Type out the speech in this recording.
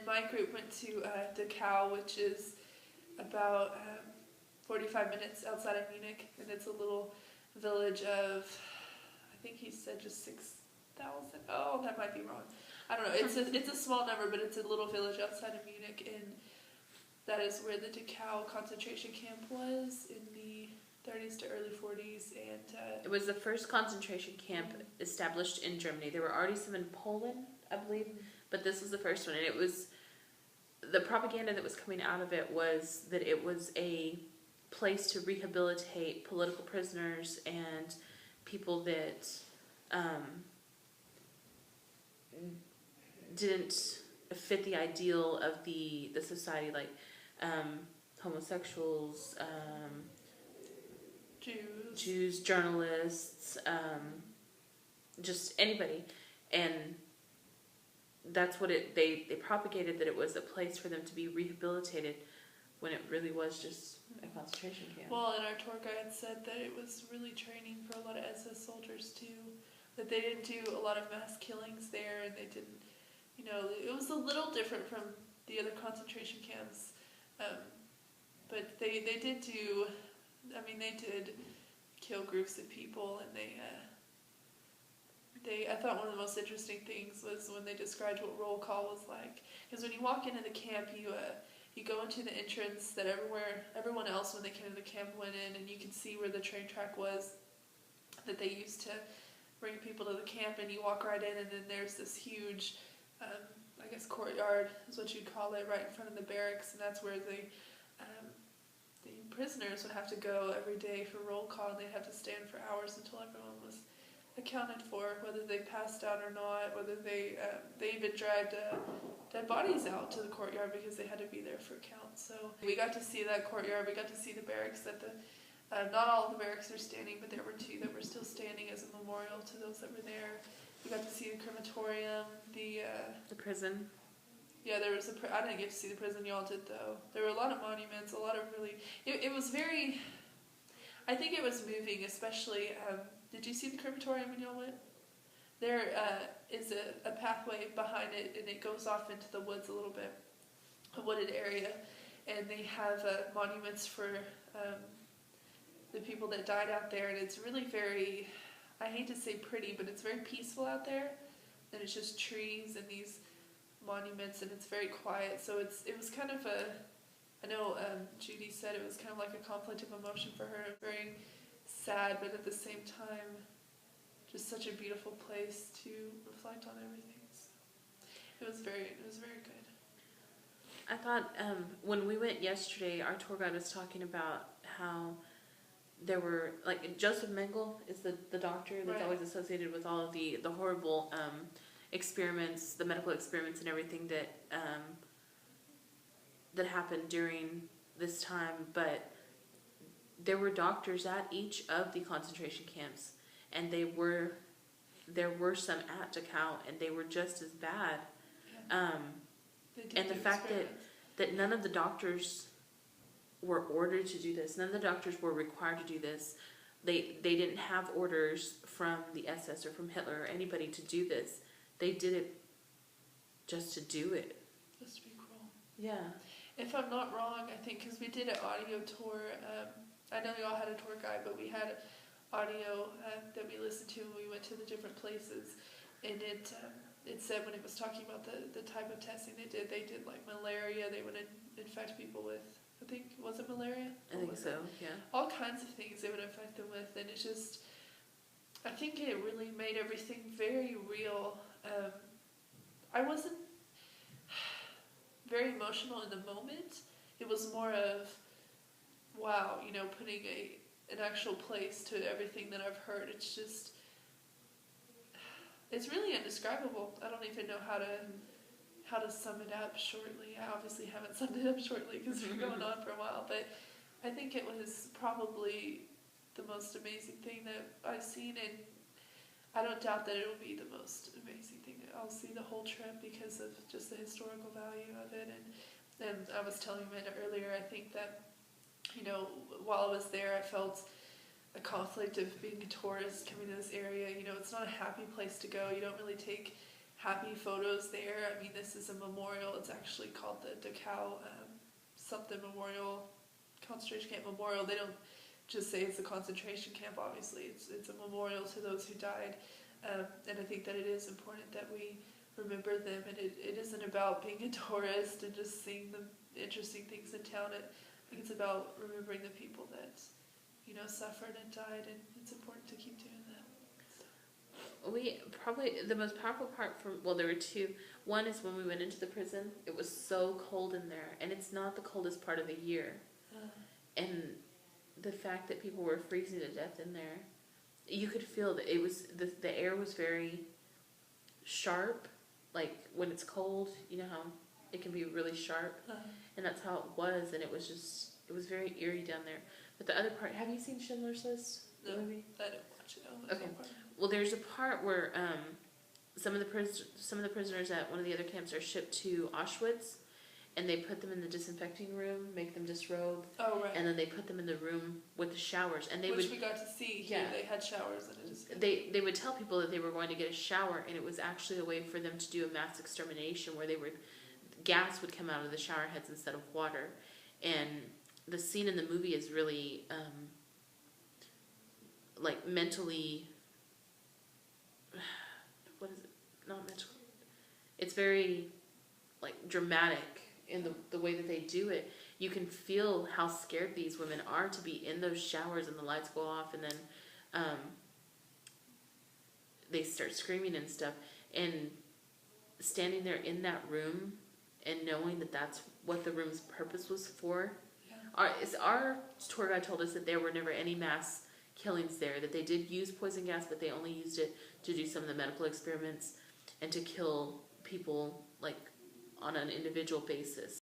my group went to Dachau, which is about 45 minutes outside of Munich, and it's a little village of, I think he said just 6,000. Oh, that might be wrong. I don't know. It's a small number, but it's a little village outside of Munich, and that is where the Dachau concentration camp was in the 30s to early 40s, and it was the first concentration camp established in Germany. There were already some in Poland, I believe, but this was the first one, and it was, the propaganda that was coming out of it was that it was a place to rehabilitate political prisoners and people that didn't fit the ideal of the society, like homosexuals, Jews, journalists, just anybody. And that's what they propagated, that it was a place for them to be rehabilitated, when it really was just a concentration camp. Well, and our tour guide said that it was really training for a lot of SS soldiers too, that they didn't do a lot of mass killings there, and they didn't, it was a little different from the other concentration camps, but they did do, they did kill groups of people, and I thought one of the most interesting things was when they described what roll call was like, because when you walk into the camp, you go into the entrance that everyone else when they came to the camp went in, and you can see where the train track was that they used to bring people to the camp, and you walk right in, and then there's this huge, courtyard is what you'd call it, right in front of the barracks, and that's where the prisoners would have to go every day for roll call, and they'd have to stand for hours until everyone was accounted for, whether they passed out or not, whether they even dragged dead bodies out to the courtyard because they had to be there for count. So we got to see that courtyard, we got to see the barracks that not all of the barracks are standing, but there were 2 that were still standing as a memorial to those that were there. We got to see the crematorium, the prison. Yeah, there was I didn't get to see the prison, y'all did though. There were a lot of monuments, a lot of really, it was very, I think it was moving, especially, did you see the crematorium when y'all went? There is a pathway behind it, and it goes off into the woods a little bit, a wooded area, and they have monuments for the people that died out there, and it's really very, I hate to say pretty, but it's very peaceful out there, and it's just trees and these monuments, and it's very quiet, so it was kind of I know Judy said it was kind of like a conflict of emotion for her, very sad, but at the same time, just such a beautiful place to reflect on everything. So it was very good. I thought when we went yesterday, our tour guide was talking about how there were, like, Joseph Mengele is the doctor that's always associated with all of the horrible experiments, the medical experiments and everything that happened during this time, but there were doctors at each of the concentration camps, and there were some at Dachau, and they were just as bad. Yeah. And the fact that none of the doctors were ordered to do this, none of the doctors were required to do this. They didn't have orders from the SS or from Hitler or anybody to do this. They did it just to do it. Just to be cruel. Yeah. If I'm not wrong, I think, because we did an audio tour, I know we all had a tour guide, but we had audio that we listened to when we went to the different places, and it said when it was talking about the type of testing they did like malaria, they would infect people with, I think, was it malaria? I think so, yeah. All kinds of things they would infect them with, and it's just, I think it really made everything very real. I wasn't very emotional in the moment. It was more of, wow, putting an actual place to everything that I've heard. It's just, it's really indescribable. I don't even know how to sum it up shortly. I obviously haven't summed it up shortly because we're going on for a while, but I think it was probably the most amazing thing that I've seen, and I don't doubt that it'll be the most amazing thing that I'll see the whole trip because of just the historical value of it. And I was telling Amanda earlier, I think that, while I was there, I felt a conflict of being a tourist coming to this area. It's not a happy place to go. You don't really take happy photos there. I mean, this is a memorial. It's actually called the Dachau something memorial, concentration camp memorial. They don't just say it's a concentration camp. Obviously, it's a memorial to those who died, and I think that it is important that we remember them. And it isn't about being a tourist and just seeing the interesting things in town. I think it's about remembering the people that suffered and died, and it's important to keep doing that. We probably, the most powerful part there were two. One is when we went into the prison. It was so cold in there, and it's not the coldest part of the year. And the fact that people were freezing to death in there, you could feel that it was, the air was very sharp. Like when it's cold, you know how it can be really sharp, and that's how it was. And it was very eerie down there. But the other part, have you seen Schindler's List? No, Movie? I didn't watch it. No, Okay. Well, there's a part where some of the prisoners at one of the other camps are shipped to Auschwitz, and they put them in the disinfecting room, make them disrobe. Oh, right. And then they put them in the room with the showers, and Which we got to see here. Yeah. They had showers, and it is. They would tell people that they were going to get a shower, and it was actually a way for them to do a mass extermination where gas would come out of the shower heads instead of water. And the scene in the movie is really like mentally, what is it? Not mental. It's very like dramatic in the way that they do it. You can feel how scared these women are to be in those showers, and the lights go off, and then they start screaming and stuff. And standing there in that room and knowing that that's what the room's purpose was for. Yeah. Our tour guide told us that there were never any mass killings there, that they did use poison gas, but they only used it to do some of the medical experiments and to kill people like on an individual basis.